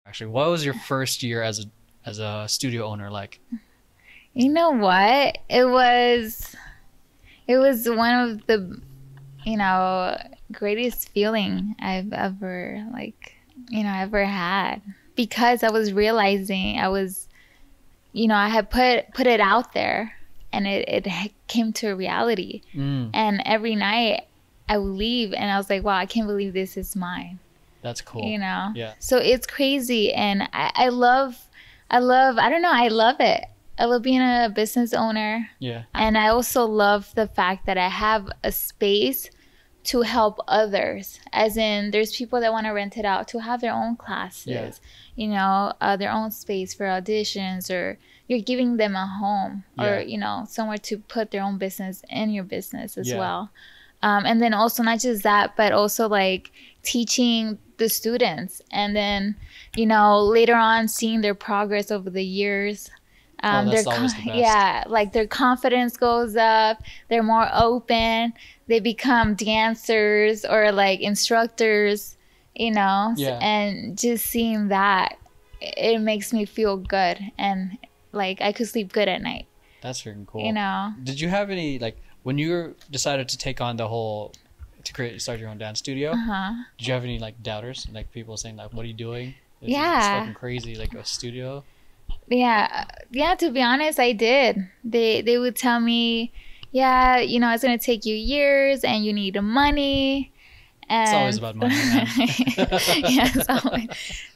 Actually, what was your first year as a studio owner like? You know what? It was one of the, greatest feeling I've ever ever had, because I was realizing I had put it out there, and it came to a reality. Mm, And every night I would leave and I was like, wow, I can't believe this is mine. that's cool. Yeah. So it's crazy, and I don't know, I love it. I love being a business owner. Yeah. And I also love the fact that I have a space to help others. As in, there's people that want to rent it out to have their own classes, their own space for auditions, or you're giving them a home, or, somewhere to put their own business in your business as well. And then also not just that, but also like teaching the students, and then, later on seeing their progress over the years. That's always the best. Yeah, like their confidence goes up, they're more open, they become dancers or like instructors, and just seeing that, it makes me feel good, and like I could sleep good at night. That's freaking cool. Did you have any, like, when you decided to take on start your own dance studio, did you have any like doubters, like people saying like, what are you doing? It's fucking crazy, like a studio. Yeah, to be honest, I did. They would tell me, it's gonna take you years and you need money. And it's always about money, man. it's always.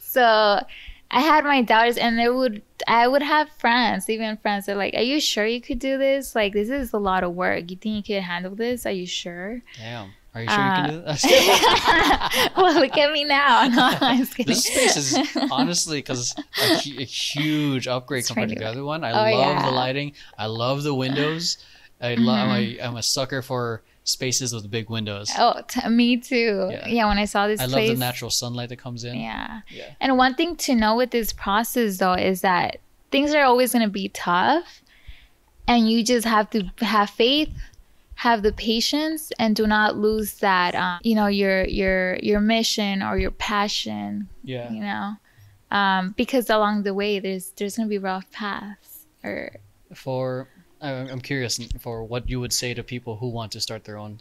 So I had my doubters, and I would have friends, even friends that are like, are you sure you could do this? Like, this is a lot of work. You think you could handle this? Are you sure? Damn. Are you sure you can do that? Well, look at me now. No, I'm just kidding. This space is honestly, because a huge upgrade compared to the other one. I love the lighting. I love the windows. I'm a sucker for spaces with big windows. Oh, me too. Yeah, when I saw this I place. love the natural sunlight that comes in. Yeah. And one thing to know with this process, though, is that things are always going to be tough. And you just have to have faith, have the patience, and do not lose that, your mission or your passion. Yeah. Because along the way, there's going to be rough paths. I'm curious for what you would say to people who want to start their own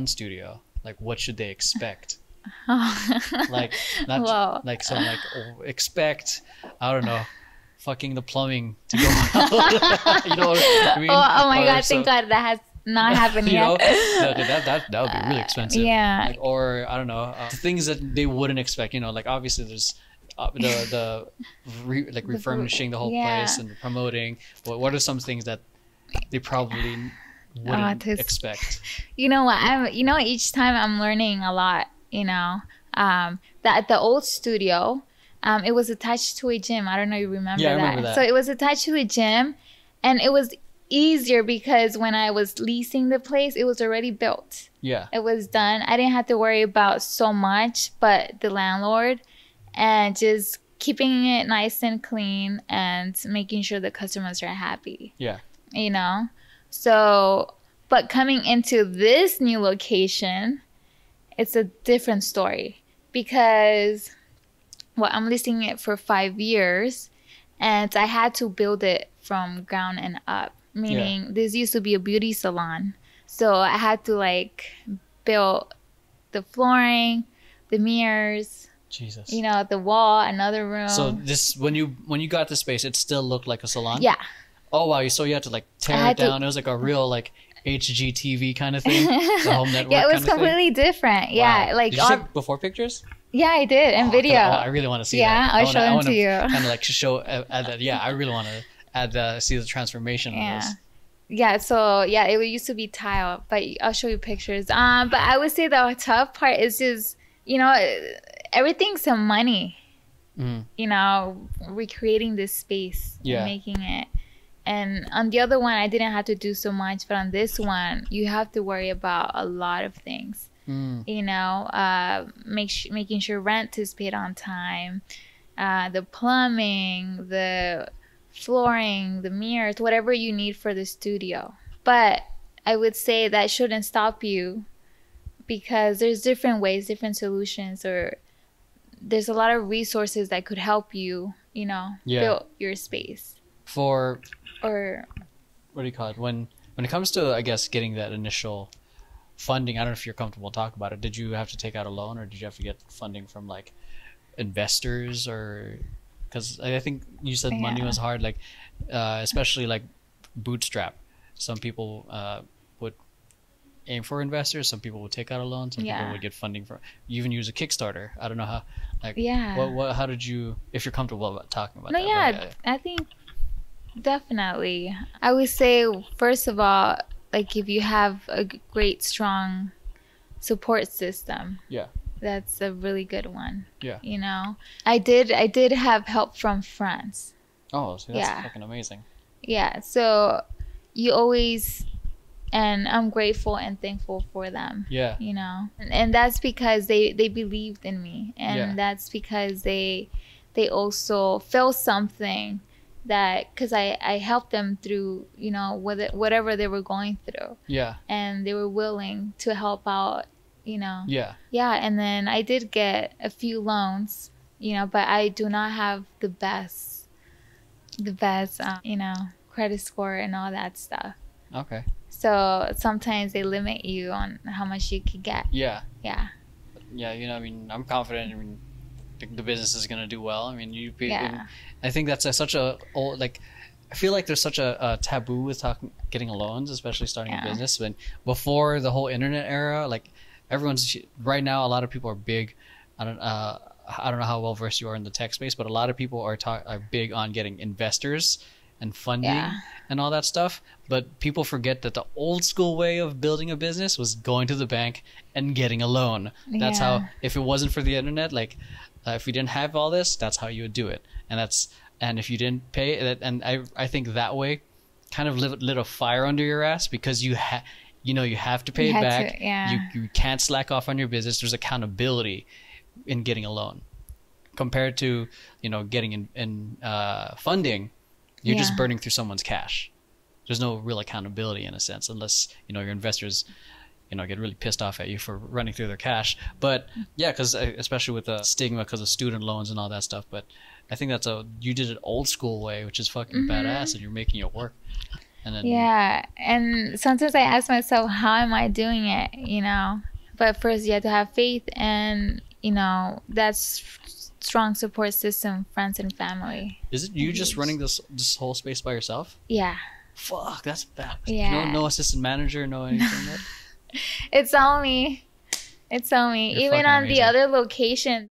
studio. Like, what should they expect? Expect, I don't know, fucking the plumbing to go out. You know what I mean? Oh my God! Thank God that has not happened yet. That would be really expensive. Yeah. Like, or I don't know, things that they wouldn't expect. Like obviously there's refurbishing the whole place and promoting. But what are some things that they probably wouldn't expect? You know what? Each time I'm learning a lot. That the old studio, it was attached to a gym. I don't know if you remember that. I remember that. So it was attached to a gym, and it was easier because when I was leasing the place, it was already built. Yeah. It was done. I didn't have to worry about so much, but the landlord, and just keeping it nice and clean and making sure the customers are happy. Yeah. So, but coming into this new location, it's a different story, because I'm leasing it for 5 years, and I had to build it from ground and up. Meaning, this used to be a beauty salon, so I had to build the flooring, the mirrors, Jesus, the wall, another room. So this, when you got the space, it still looked like a salon? Yeah. Oh wow! So you had to tear it down. It was like a real HGTV kind of thing. The home network. Yeah, it was completely different. Wow. Yeah, did you take before pictures? Yeah, I did, and video. I really want to see that. Yeah, I'll show them to you. Kind of show add that. Yeah, I really want to see the transformation of this. Yeah, so it used to be tile, but I'll show you pictures. But I would say the tough part is just, everything's some money. Recreating this space, and making it. And on the other one, I didn't have to do so much, but on this one, you have to worry about a lot of things. Making sure rent is paid on time, the plumbing, the flooring, the mirrors, whatever you need for the studio. But I would say that shouldn't stop you, because there's different ways, different solutions, or there's a lot of resources that could help you, you know, build your space. For, or what do you call it? When it comes to, I guess, getting that initial funding, I don't know if you're comfortable talking about it. Did you have to take out a loan, or did you have to get funding from like investors? Or because I think you said money was hard, like especially like bootstrap. Some people would aim for investors, some people would take out a loan, some people would get funding from, you even use a Kickstarter. I don't know how, like, what how did you, if you're comfortable about talking about that? I think definitely. I would say, first of all, like, if you have a great, strong support system, that's a really good one. You know, I did have help from friends. Oh, so that's fucking amazing. Yeah, so you always, and I'm grateful and thankful for them. You know, and that's because they believed in me, and that's because they also felt something, that because I helped them through, you know, whatever they were going through. And they were willing to help out, you know. And then I did get a few loans, you know, but I do not have the best you know, credit score and all that stuff. Okay. So sometimes they limit you on how much you could get. Yeah, you know, I mean, I'm confident. I mean, the business is gonna do well. I mean, I think that's such a old, like, I feel like there's such a taboo with getting loans, especially starting a business. When before the whole internet era, like, everyone's right now, a lot of people are big. I don't know how well versed you are in the tech space, but a lot of people are big on getting investors and funding and all that stuff. But people forget that the old school way of building a business was going to the bank and getting a loan. That's how, if it wasn't for the internet, like, if you didn't have all this, that's how you would do it. And if you didn't pay it, and I think that way kind of lit a fire under your ass, because you have to pay it back. You can't slack off on your business. There's accountability in getting a loan compared to, you know, getting in funding. You're just burning through someone's cash. There's no real accountability in a sense, unless, you know, your investors, you know, get really pissed off at you for running through their cash. But yeah, because especially with the stigma because of student loans and all that stuff. But I think you did it old school way, which is fucking badass, and you're making it work. And then and sometimes I ask myself, how am I doing it? You know, but first you have to have faith, and, you know, that's strong support system, friends and family. Is it you just running this whole space by yourself? Fuck, that's bad. No assistant manager, no anything. It's only even on the other location.